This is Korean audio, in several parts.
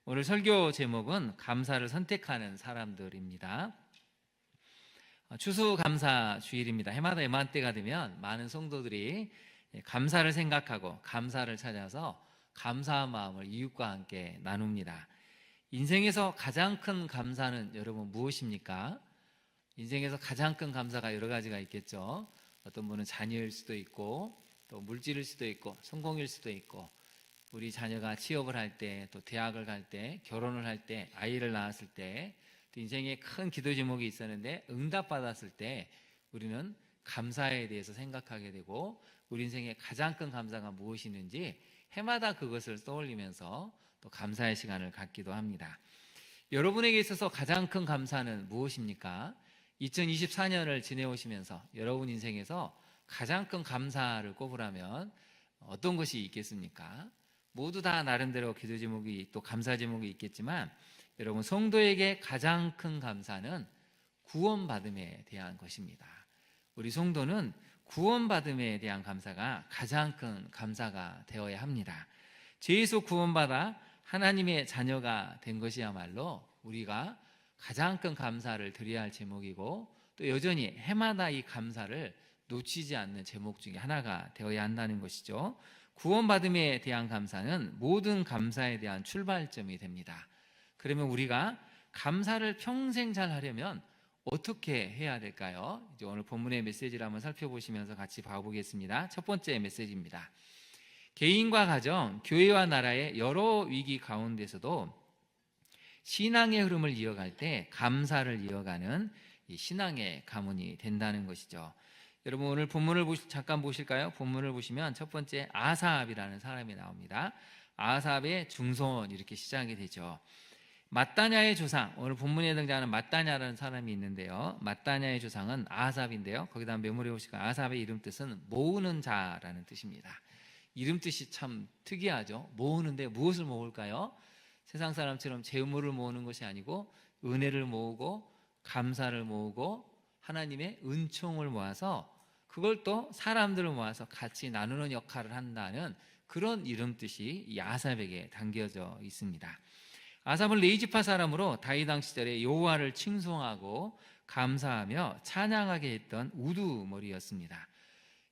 오늘 설교 제목은 감사를 선택하는 사람들입니다. 추수감사 주일입니다. 해마다 이맘때가 되면 많은 성도들이 감사를 생각하고 감사를 찾아서 감사한 마음을 이웃과 함께 나눕니다. 인생에서 가장 큰 감사는 여러분 무엇입니까? 인생에서 가장 큰 감사가 여러 가지가 있겠죠. 어떤 분은 자녀일 수도 있고, 또 물질일 수도 있고, 성공일 수도 있고, 우리 자녀가 취업을 할 때, 또 대학을 갈 때, 결혼을 할 때, 아이를 낳았을 때, 또 인생에 큰 기도 제목이 있었는데 응답받았을 때 우리는 감사에 대해서 생각하게 되고, 우리 인생의 가장 큰 감사가 무엇이는지 해마다 그것을 떠올리면서 또 감사의 시간을 갖기도 합니다. 여러분에게 있어서 가장 큰 감사는 무엇입니까? 2024년을 지내오시면서 여러분 인생에서 가장 큰 감사를 꼽으라면 어떤 것이 있겠습니까? 모두 다 나름대로 기도 제목이 또 감사 제목이 있겠지만, 여러분 성도에게 가장 큰 감사는 구원받음에 대한 것입니다. 우리 성도는 구원받음에 대한 감사가 가장 큰 감사가 되어야 합니다. 죄에서 구원받아 하나님의 자녀가 된 것이야말로 우리가 가장 큰 감사를 드려야 할 제목이고, 또 여전히 해마다 이 감사를 놓치지 않는 제목 중에 하나가 되어야 한다는 것이죠. 구원받음에 대한 감사는 모든 감사에 대한 출발점이 됩니다. 그러면 우리가 감사를 평생 잘 하려면 어떻게 해야 될까요? 이제 오늘 본문의 메시지를 한번 살펴보시면서 같이 봐보겠습니다. 첫 번째 메시지입니다. 개인과 가정, 교회와 나라의 여러 위기 가운데서도 신앙의 흐름을 이어갈 때 감사를 이어가는 이 신앙의 가문이 된다는 것이죠. 여러분 오늘 본문을 잠깐 보실까요? 본문을 보시면 첫 번째 아삽이라는 사람이 나옵니다. 아삽의 중손 이렇게 시작이 되죠. 맏다냐의 조상, 오늘 본문에 등장하는 맏다냐라는 사람이 있는데요, 맏다냐의 조상은 아삽인데요, 거기다 메모리해 보실까요? 아삽의 이름 뜻은 모으는 자라는 뜻입니다. 이름 뜻이 참 특이하죠. 모으는데 무엇을 모을까요? 세상 사람처럼 재물을 모으는 것이 아니고 은혜를 모으고 감사를 모으고 하나님의 은총을 모아서 그걸 또 사람들을 모아서 같이 나누는 역할을 한다는 그런 이름 뜻이 이 아삽에게 담겨져 있습니다. 아삽은 레이지파 사람으로 다윗 왕 시절에 여호와를 칭송하고 감사하며 찬양하게 했던 우두머리였습니다.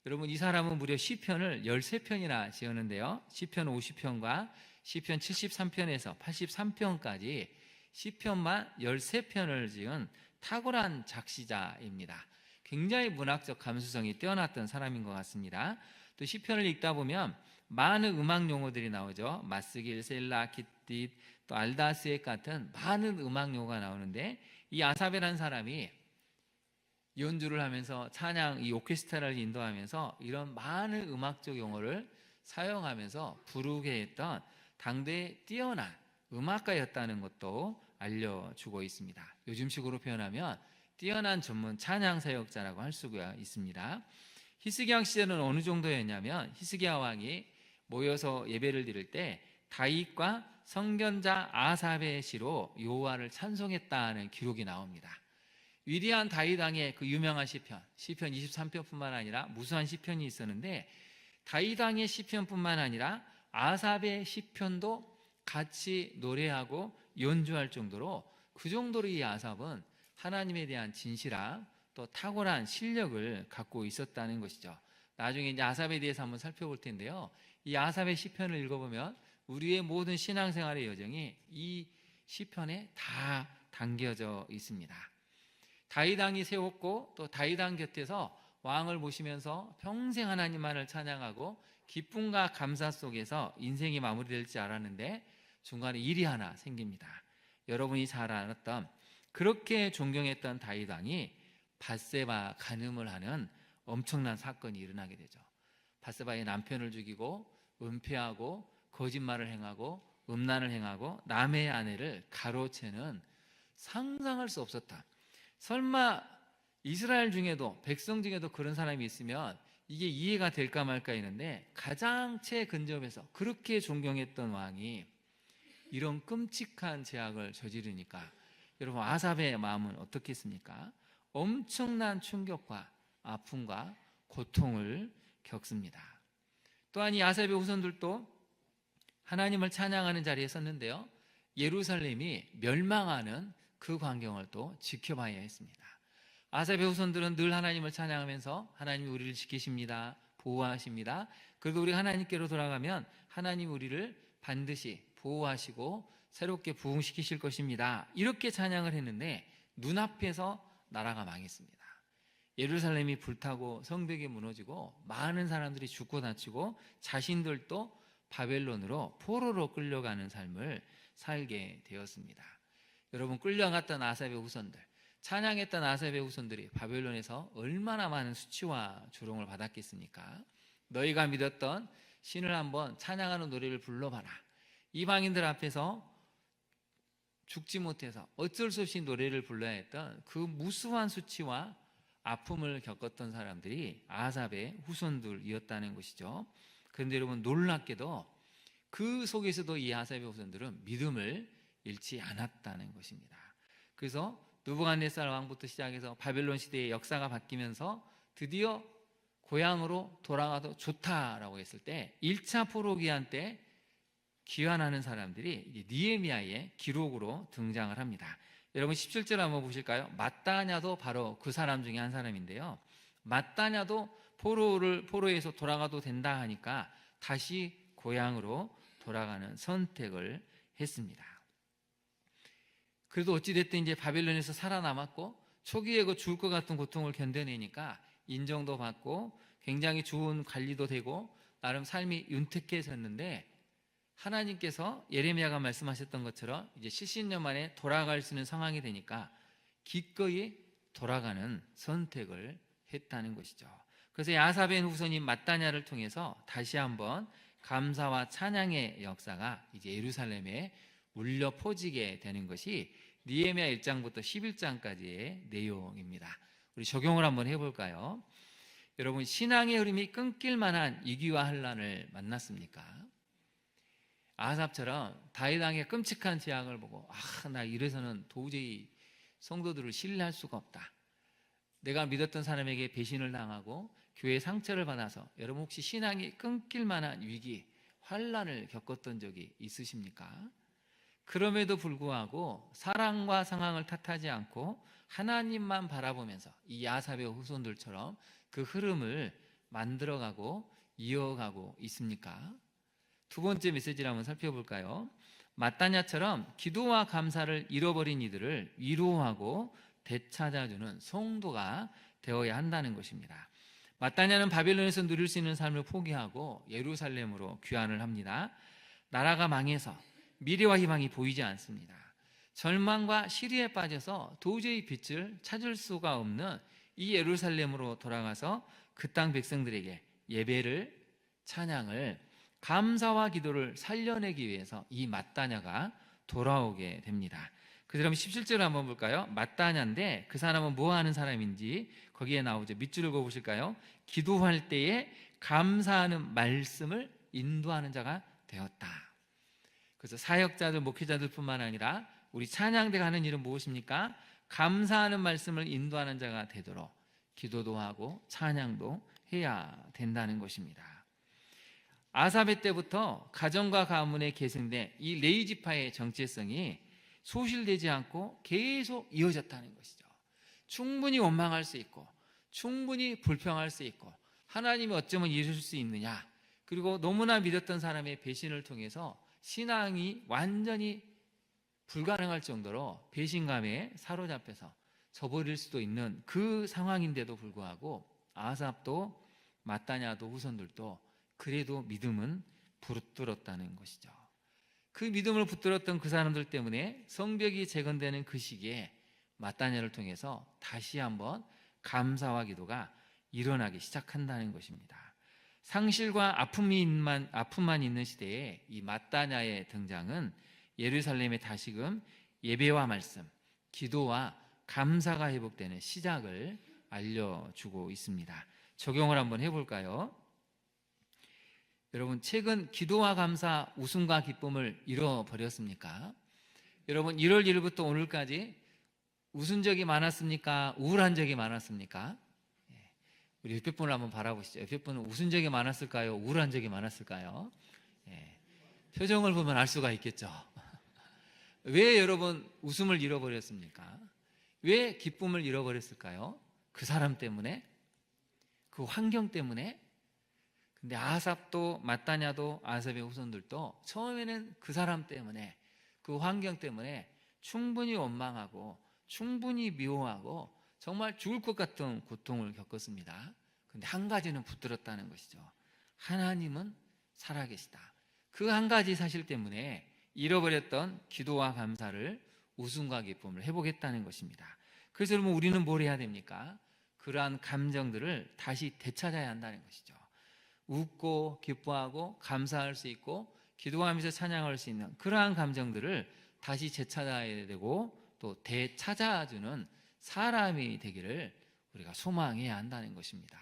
여러분 이 사람은 무려 시편을 13편이나 지었는데요, 시편 50편과 시편 73편에서 83편까지 시편만 13편을 지은 탁월한 작시자입니다. 굉장히 문학적 감수성이 뛰어났던 사람인 것 같습니다. 또 시편을 읽다 보면 많은 음악 용어들이 나오죠. 마스길, 셀라, 기띠, 또 알다스웻 같은 많은 음악 용어가 나오는데, 이 아삽이라는 사람이 연주를 하면서 찬양, 이 오케스트라를 인도하면서 이런 많은 음악적 용어를 사용하면서 부르게 했던 당대의 뛰어난 음악가였다는 것도 알려주고 있습니다. 요즘식으로 표현하면 뛰어난 전문 찬양 사역자라고 할 수가 있습니다. 히스기야 왕 시대는 어느 정도였냐면, 히스기야 왕이 모여서 예배를 드릴 때 다윗과 선견자 아삽의 시로 여호와를 찬송했다는 기록이 나옵니다. 위대한 다윗 왕의 그 유명한 시편 23편뿐만 아니라 무수한 시편이 있었는데, 다윗 왕의 시편뿐만 아니라 아삽의 시편도 같이 노래하고 연주할 정도로, 그 정도로 이 아삽은 하나님에 대한 진실함 또 탁월한 실력을 갖고 있었다는 것이죠. 나중에 이제 아삽에 대해서 한번 살펴볼 텐데요, 이 아삽의 시편을 읽어보면 우리의 모든 신앙생활의 여정이 이 시편에 다 담겨져 있습니다. 다윗 왕이 세웠고, 또 다윗 왕 곁에서 왕을 모시면서 평생 하나님만을 찬양하고 기쁨과 감사 속에서 인생이 마무리될 줄 알았는데 중간에 일이 하나 생깁니다. 여러분이 잘 알았던, 그렇게 존경했던 다윗 왕이 밧세바 간음을 하는 엄청난 사건이 일어나게 되죠. 밧세바의 남편을 죽이고 은폐하고 거짓말을 행하고 음란을 행하고 남의 아내를 가로채는 상상할 수 없었다. 설마 이스라엘 중에도, 백성 중에도 그런 사람이 있으면 이게 이해가 될까 말까 했는데, 가장 최근접에서 그렇게 존경했던 왕이 이런 끔찍한 죄악을 저지르니까 여러분 아삽의 마음은 어떻겠습니까? 엄청난 충격과 아픔과 고통을 겪습니다. 또한 이 아삽의 후손들도 하나님을 찬양하는 자리에 섰는데요, 예루살렘이 멸망하는 그 광경을 또 지켜봐야 했습니다. 아삽의 후손들은 늘 하나님을 찬양하면서 하나님이 우리를 지키십니다, 보호하십니다. 그리고 우리가 하나님께로 돌아가면 하나님 우리를 반드시 보호하시고 새롭게 부흥시키실 것입니다, 이렇게 찬양을 했는데 눈앞에서 나라가 망했습니다. 예루살렘이 불타고 성벽이 무너지고 많은 사람들이 죽고 다치고 자신들도 바벨론으로 포로로 끌려가는 삶을 살게 되었습니다. 여러분, 끌려갔던 아삽의 후손들, 찬양했던 아삽의 후손들이 바벨론에서 얼마나 많은 수치와 조롱을 받았겠습니까? 너희가 믿었던 신을 한번 찬양하는 노래를 불러봐라. 이방인들 앞에서 죽지 못해서 어쩔 수 없이 노래를 불러야 했던 그 무수한 수치와 아픔을 겪었던 사람들이 아삽의 후손들이었다는 것이죠. 그런데 여러분, 놀랍게도 그 속에서도 이 아삽의 후손들은 믿음을 잃지 않았다는 것입니다. 그래서 느부갓네살 왕부터 시작해서 바벨론 시대의 역사가 바뀌면서 드디어 고향으로 돌아가도 좋다라고 했을 때 1차 포로기한 때 귀환하는 사람들이 느헤미야의 기록으로 등장을 합니다. 여러분 17절 한번 보실까요? 마따냐도 바로 그 사람 중에 한 사람인데요. 마따냐도 포로에서 돌아가도 된다 하니까 다시 고향으로 돌아가는 선택을 했습니다. 그래도 어찌됐든 이제 바벨론에서 살아남았고 초기에 그 죽을 것 같은 고통을 견뎌내니까 인정도 받고 굉장히 좋은 관리도 되고 나름 삶이 윤택해졌는데, 하나님께서 예레미야가 말씀하셨던 것처럼 이제 70년 만에 돌아갈 수 있는 상황이 되니까 기꺼이 돌아가는 선택을 했다는 것이죠. 그래서 아삽의 후손인 마따냐를 통해서 다시 한번 감사와 찬양의 역사가 이제 예루살렘에 울려 퍼지게 되는 것이 느헤미야 1장부터 11장까지의 내용입니다. 우리 적용을 한번 해볼까요? 여러분, 신앙의 흐름이 끊길 만한 위기와 환난을 만났습니까? 아삽처럼 다윗 왕의 끔찍한 재앙을 보고 나 이래서는 도저히 성도들을 신뢰할 수가 없다, 내가 믿었던 사람에게 배신을 당하고 교회의 상처를 받아서, 여러분 혹시 신앙이 끊길 만한 위기, 환난을 겪었던 적이 있으십니까? 그럼에도 불구하고 사랑과 상황을 탓하지 않고 하나님만 바라보면서 이 아삽의 후손들처럼 그 흐름을 만들어가고 이어가고 있습니까? 두 번째 메시지를 한번 살펴볼까요? 마따냐처럼 기도와 감사를 잃어버린 이들을 위로하고 되찾아주는 성도가 되어야 한다는 것입니다. 마따냐는 바벨론에서 누릴 수 있는 삶을 포기하고 예루살렘으로 귀환을 합니다. 나라가 망해서 미래와 희망이 보이지 않습니다. 절망과 시리에 빠져서 도저히 빛을 찾을 수가 없는 이 예루살렘으로 돌아가서 그 땅 백성들에게 예배를, 찬양을, 감사와 기도를 살려내기 위해서 이 마따냐가 돌아오게 됩니다. 그래서 그럼 17절을 한번 볼까요? 마따냐인데 그 사람은 뭐 하는 사람인지 거기에 나오죠. 밑줄을 그어보실까요? 기도할 때에 감사하는 말씀을 인도하는 자가 되었다. 그래서 사역자들, 목회자들 뿐만 아니라 우리 찬양대가 하는 일은 무엇입니까? 감사하는 말씀을 인도하는 자가 되도록 기도도 하고 찬양도 해야 된다는 것입니다. 아삽의 때부터 가정과 가문에 계승된 이 레위지파의 정체성이 소실되지 않고 계속 이어졌다는 것이죠. 충분히 원망할 수 있고 충분히 불평할 수 있고 하나님이 어쩌면 이러실 수 있느냐, 그리고 너무나 믿었던 사람의 배신을 통해서 신앙이 완전히 불가능할 정도로 배신감에 사로잡혀서 저버릴 수도 있는 그 상황인데도 불구하고 아삽도 마따냐도 후손들도 그래도 믿음은 붙들었다는 것이죠. 그 믿음을 붙들었던 그 사람들 때문에 성벽이 재건되는 그 시기에 마따냐를 통해서 다시 한번 감사와 기도가 일어나기 시작한다는 것입니다. 상실과 아픔만 있는 시대에 이 마따냐의 등장은 예루살렘에 다시금 예배와 말씀, 기도와 감사가 회복되는 시작을 알려주고 있습니다. 적용을 한번 해볼까요? 여러분, 최근 기도와 감사, 웃음과 기쁨을 잃어버렸습니까? 여러분, 1월 1일부터 오늘까지 웃은 적이 많았습니까? 우울한 적이 많았습니까? 우리 옆에 분을 한번 바라보시죠. 옆에 분은 웃은 적이 많았을까요? 우울한 적이 많았을까요? 표정을 보면 알 수가 있겠죠. 왜 여러분 웃음을 잃어버렸습니까? 왜 기쁨을 잃어버렸을까요? 그 사람 때문에? 그 환경 때문에? 근데 아삽도 마따냐도 아삽의 후손들도 처음에는 그 사람 때문에, 그 환경 때문에 충분히 원망하고 충분히 미워하고 정말 죽을 것 같은 고통을 겪었습니다. 근데 한 가지는 붙들었다는 것이죠. 하나님은 살아계시다. 그 한 가지 사실 때문에 잃어버렸던 기도와 감사를 웃음과 기쁨을 회복했다는 것입니다. 그래서 여러분, 우리는 뭘 해야 됩니까? 그러한 감정들을 다시 되찾아야 한다는 것이죠. 웃고 기뻐하고 감사할 수 있고 기도하면서 찬양할 수 있는 그러한 감정들을 다시 되찾아야 되고 또 되찾아주는 사람이 되기를 우리가 소망해야 한다는 것입니다.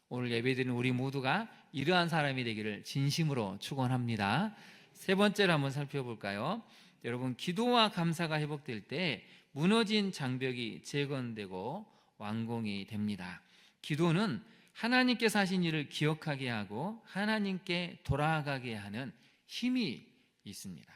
오늘 예배드리는 우리 모두가 이러한 사람이 되기를 진심으로 축원합니다. 세 번째로 한번 살펴볼까요? 여러분, 기도와 감사가 회복될 때 무너진 장벽이 재건되고 완공이 됩니다. 기도는 하나님께서 하신 일을 기억하게 하고 하나님께 돌아가게 하는 힘이 있습니다.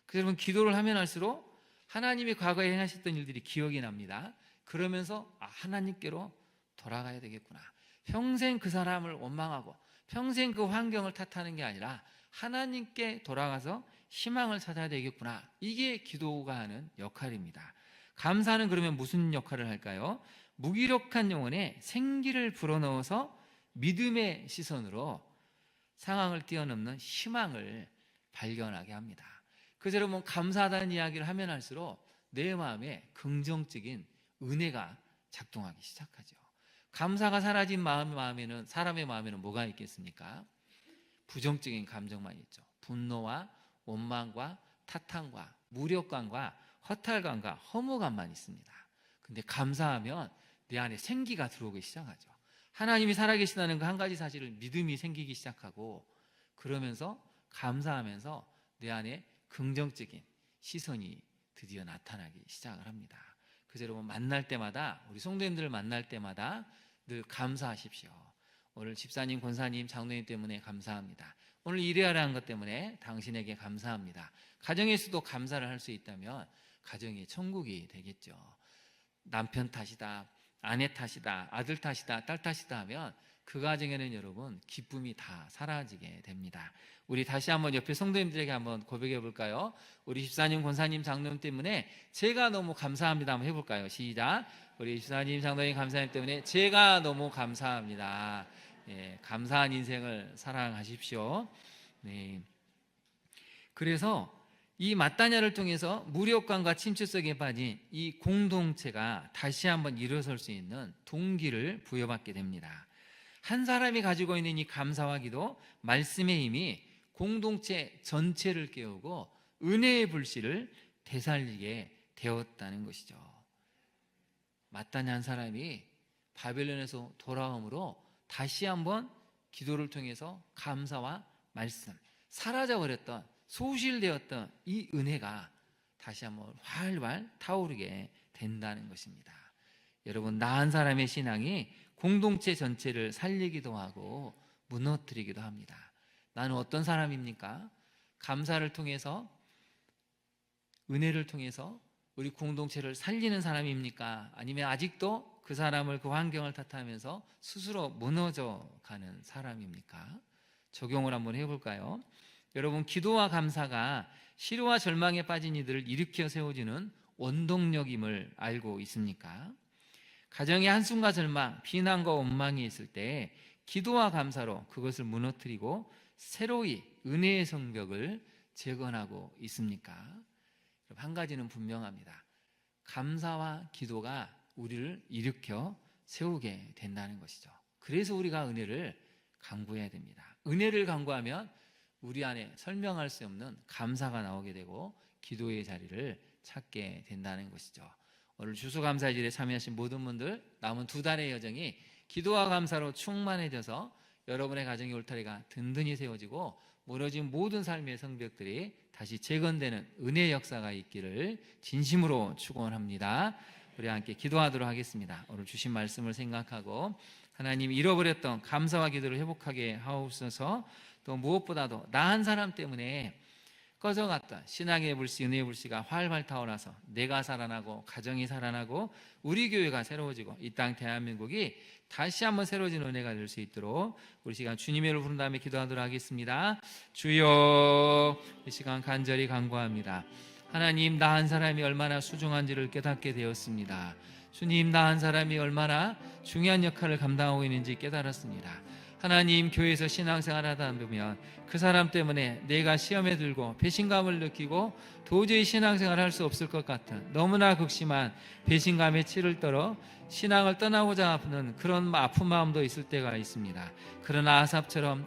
그래서 여러분, 기도를 하면 할수록 하나님이 과거에 행하셨던 일들이 기억이 납니다. 그러면서 하나님께로 돌아가야 되겠구나. 평생 그 사람을 원망하고 평생 그 환경을 탓하는 게 아니라 하나님께 돌아가서 희망을 찾아야 되겠구나. 이게 기도가 하는 역할입니다. 감사는 그러면 무슨 역할을 할까요? 무기력한 영혼에 생기를 불어넣어서 믿음의 시선으로 상황을 뛰어넘는 희망을 발견하게 합니다. 그래서 여러분, 감사하다는 이야기를 하면 할수록 내 마음에 긍정적인 은혜가 작동하기 시작하죠. 감사가 사라진 마음에는, 사람의 마음에는 뭐가 있겠습니까? 부정적인 감정만 있죠. 분노와 원망과 탓함과 무력감과 허탈감과 허무감만 있습니다. 근데 감사하면 내 안에 생기가 들어오기 시작하죠. 하나님이 살아계시다는 그 한 가지 사실을 믿음이 생기기 시작하고, 그러면서 감사하면서 내 안에 긍정적인 시선이 드디어 나타나기 시작을 합니다. 그래서 여러분, 만날 때마다, 우리 성도님들을 만날 때마다 늘 감사하십시오. 오늘 집사님, 권사님, 장로님 때문에 감사합니다. 오늘 일해야 하는 것 때문에 당신에게 감사합니다. 가정에서도 감사를 할 수 있다면 가정이 천국이 되겠죠. 남편 탓이다, 아내 탓이다, 아들 탓이다, 딸 탓이다 하면 그 가정에는 여러분 기쁨이 다 사라지게 됩니다. 우리 다시 한번 옆에 성도님들에게 한번 고백해 볼까요? 우리 집사님, 권사님, 장로님 때문에 제가 너무 감사합니다. 한번 해볼까요? 시작. 우리 집사님, 장로님, 감사님 때문에 제가 너무 감사합니다. 예, 감사한 인생을 사랑하십시오. 네. 그래서 이 마따냐를 통해서 무력감과 침체 속에 빠진 이 공동체가 다시 한번 일어설 수 있는 동기를 부여받게 됩니다. 한 사람이 가지고 있는 이 감사와 기도, 말씀의 힘이 공동체 전체를 깨우고 은혜의 불씨를 되살리게 되었다는 것이죠. 마따냐 한 사람이 바벨론에서 돌아옴으로 다시 한번 기도를 통해서 감사와 말씀, 사라져버렸던, 소실되었던 이 은혜가 다시 한번 활활 타오르게 된다는 것입니다. 여러분, 나 한 사람의 신앙이 공동체 전체를 살리기도 하고 무너뜨리기도 합니다. 나는 어떤 사람입니까? 감사를 통해서, 은혜를 통해서 우리 공동체를 살리는 사람입니까? 아니면 아직도 그 사람을, 그 환경을 탓하면서 스스로 무너져 가는 사람입니까? 적용을 한번 해볼까요? 여러분, 기도와 감사가 시루와 절망에 빠진 이들을 일으켜 세워주는 원동력임을 알고 있습니까? 가정의 한숨과 절망, 비난과 원망이 있을 때 기도와 감사로 그것을 무너뜨리고 새로이 은혜의 성벽을 재건하고 있습니까? 한 가지는 분명합니다. 감사와 기도가 우리를 일으켜 세우게 된다는 것이죠. 그래서 우리가 은혜를 간구해야 됩니다. 은혜를 간구하면 우리 안에 설명할 수 없는 감사가 나오게 되고 기도의 자리를 찾게 된다는 것이죠. 오늘 주수감사절에 참여하신 모든 분들, 남은 2달의 여정이 기도와 감사로 충만해져서 여러분의 가정의 울타리가 든든히 세워지고 무너진 모든 삶의 성벽들이 다시 재건되는 은혜의 역사가 있기를 진심으로 축원합니다. 우리 함께 기도하도록 하겠습니다. 오늘 주신 말씀을 생각하고 하나님, 잃어버렸던 감사와 기도를 회복하게 하옵소서. 또 무엇보다도 나 한 사람 때문에 꺼져갔던 신앙의 불씨, 은혜의 불씨가 활활 타오라서 내가 살아나고 가정이 살아나고 우리 교회가 새로워지고 이 땅 대한민국이 다시 한번 새로워진 은혜가 될 수 있도록 우리 시간 주님의 이름을 부른 다음에 기도하도록 하겠습니다. 주여, 이 시간 간절히 간구합니다. 하나님, 나 한 사람이 얼마나 소중한지를 깨닫게 되었습니다. 주님, 나 한 사람이 얼마나 중요한 역할을 감당하고 있는지 깨달았습니다. 하나님, 교회에서 신앙생활 하다 보면 그 사람 때문에 내가 시험에 들고 배신감을 느끼고 도저히 신앙생활을 할 수 없을 것 같은 너무나 극심한 배신감에 치를 떨어 신앙을 떠나고자 하는 그런 아픈 마음도 있을 때가 있습니다. 그러나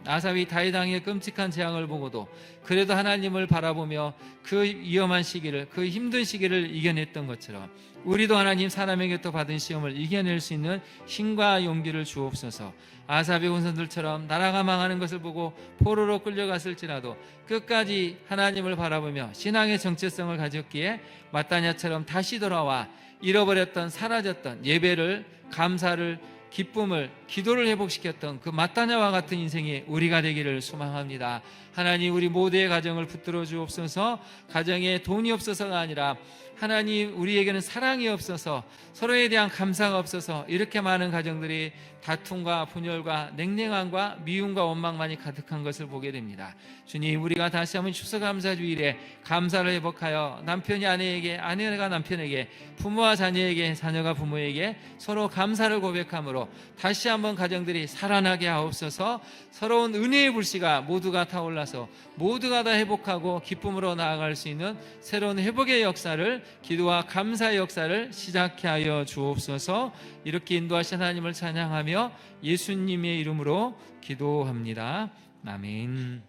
아삽이 다윗 왕의 끔찍한 재앙을 보고도 그래도 하나님을 바라보며 그 위험한 시기를, 그 힘든 시기를 이겨냈던 것처럼 우리도 하나님, 사람에게도 받은 시험을 이겨낼 수 있는 힘과 용기를 주옵소서. 아삽의 후손들처럼 나라가 망하는 것을 보고 포로로 끌려갔을지라도 끝까지 하나님을 바라보며 신앙의 정체성을 가졌기에 마따냐처럼 다시 돌아와 잃어버렸던, 사라졌던 예배를, 감사를, 기쁨을, 기도를 회복시켰던 그 마따냐와 같은 인생이 우리가 되기를 소망합니다. 하나님, 우리 모두의 가정을 붙들어 주옵소서. 가정에 돈이 없어서가 아니라 하나님, 우리에게는 사랑이 없어서, 서로에 대한 감사가 없어서 이렇게 많은 가정들이 다툼과 분열과 냉랭함과 미움과 원망만이 가득한 것을 보게 됩니다. 주님, 우리가 다시 한번 추수감사주일에 감사를 회복하여 남편이 아내에게, 아내가 남편에게, 부모와 자녀에게, 자녀가 부모에게 서로 감사를 고백함으로 다시 한번 가정들이 살아나게 하옵소서. 서러운 은혜의 불씨가 모두가 타올라서 모두가 다 회복하고 기쁨으로 나아갈 수 있는 새로운 회복의 역사를, 기도와 감사의 역사를 시작케 하여 주옵소서. 이렇게 인도하신 하나님을 찬양하며 예수님의 이름으로 기도합니다. 아멘.